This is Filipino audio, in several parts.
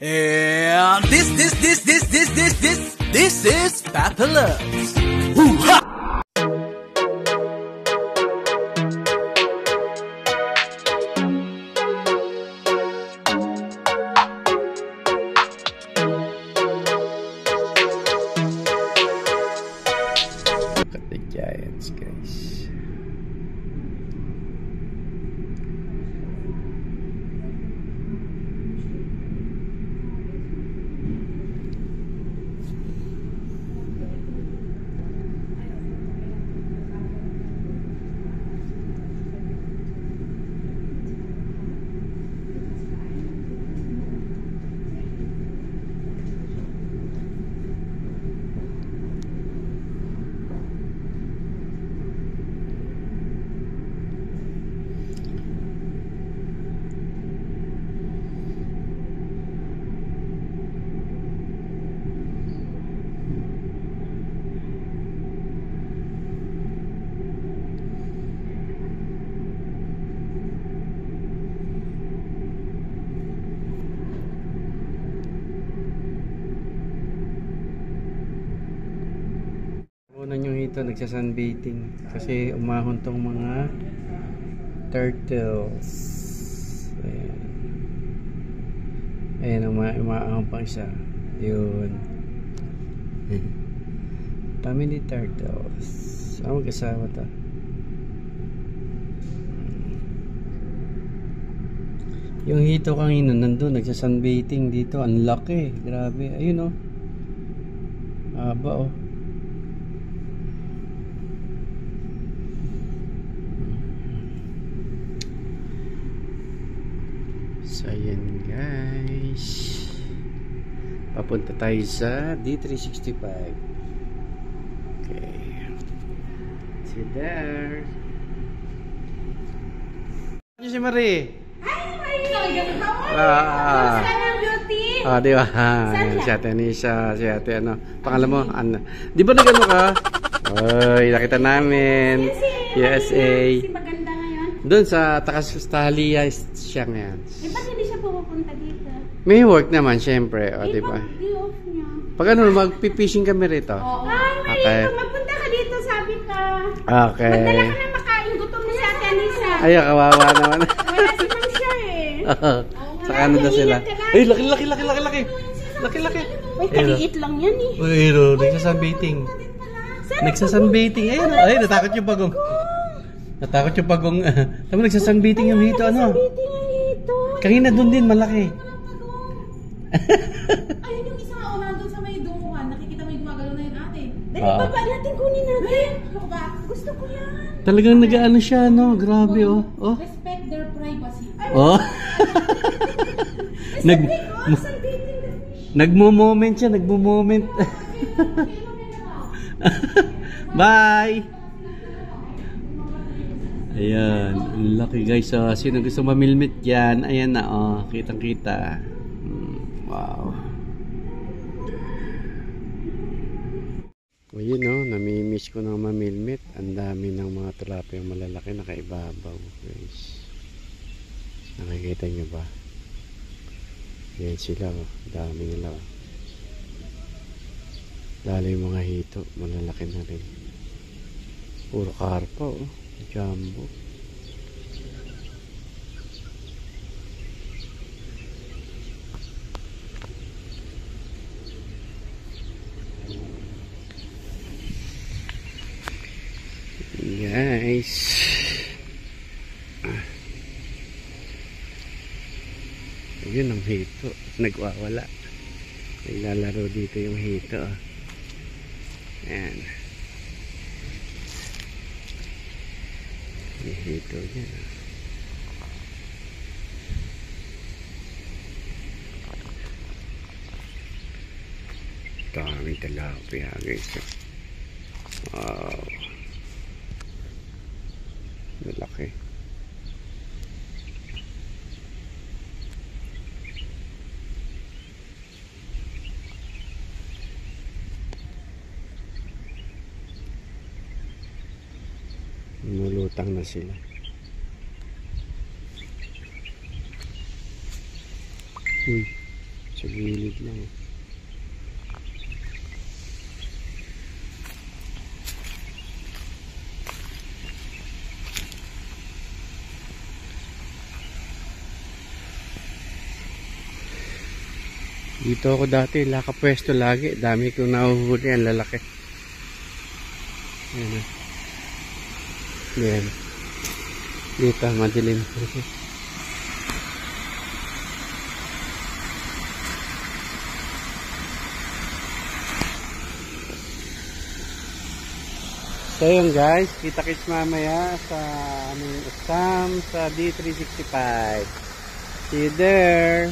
And this is Papa Loves. Hoo-ha! Look at the Giants, guys. Una yung ito, nagsasunbathing kasi umahon tong mga turtles. Ayan, umaahon pang isa. Yun. Family turtles. Mag-asawa to. Yung hito kanina nandun, nagsasunbathing dito. Ang laki. Grabe. Ayun, oh. Haba, oh. So ayan, guys, papunta tayo sa D365. Okay, see there. Ano si Marie? Hi Marie! Beauty? Di ba? Si Ate Anisha, si Ate ano, pangalan mo? Di ba nagano ka? Oy, nakita namin. USA. Si maganda ngayon? Doon sa Takas-Tahalia siya ngayon. Di ba hindi siya pupunta dito? May work naman, syempre. O, di ba? Day off niya. Pag ano, mag-fishing kami rito. Oo. Ay, Marie, Okay. magpunta ka dito, sabi ka. Okay. Magdala ka na makain. Gutom na si Ate Anissa. Ay, kawawa naman. Wala silang siya eh. Saka ano na sila. Ay, laki. Laki. Uy, kaliit lang yan eh. Uy, nagsasunbathing. Nagsasunbathing. Ayun, ay, natakot yung pagong. Natakot yung pagong. Tama, nagsasunbathing yung hito, ano? Meeting ang ito. Kanina doon din, malaki. Ayun yung isa nga, nandun sa may dunguhan. Nakikita mo yung gumagalaw na yun, ate. Dali, baba natin, kunin natin. Ano ba? Gusto ko yan. Talagang nag-ano siya, no? Grabe, oh. Oh. Respect their privacy. Oh. Nagmo-moment siya, nagmo-moment. Bye. Ayan, lucky guys. So, sino gusto mamilmit yan? Ayan na, oh. Kitang-kita. Wow. Ayun, oh. Namimiss ko ng mamilmit. Ang dami ng mga tilapia malalaki nakaibabaw, guys. Nakikita nyo ba? Yan sila, oh. Dami nila, oh. Lalo yung mga hito, malalaki na rin. Puro karpa, oh. Jumbo. Guys. Ayun ang hito. Nagwawala. Naglalaro dito yung hito. Ayan. Yung hito dyan. Daming tilapia, guys. Wow. Malaki. Mulutang na sila. Uy, Sa gilid lang. Dito ako dati, nakapwesto lagi. Dami kong nahuhuli, ang lalaki. Ayan. Ayan. Dito, madilim. So yun guys, kita-kits mamaya sa aming exam sa D365. See you there!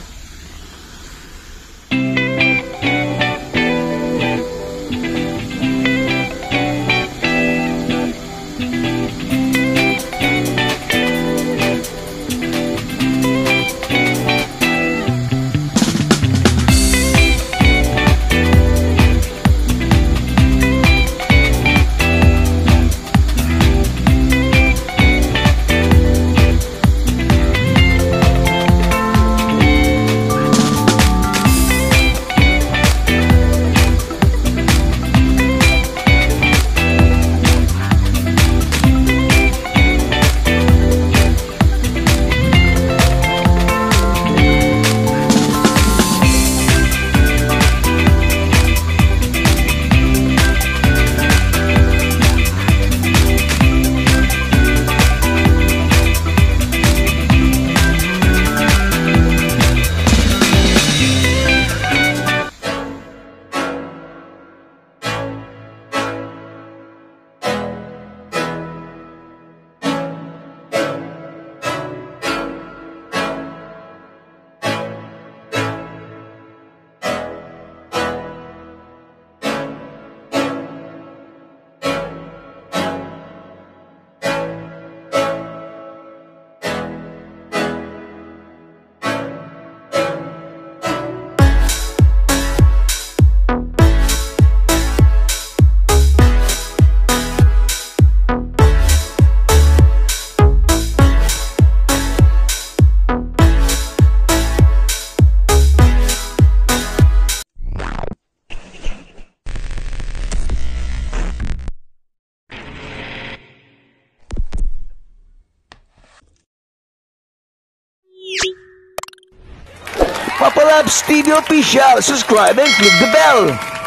Papa Labs TV Official. Subscribe and click the bell.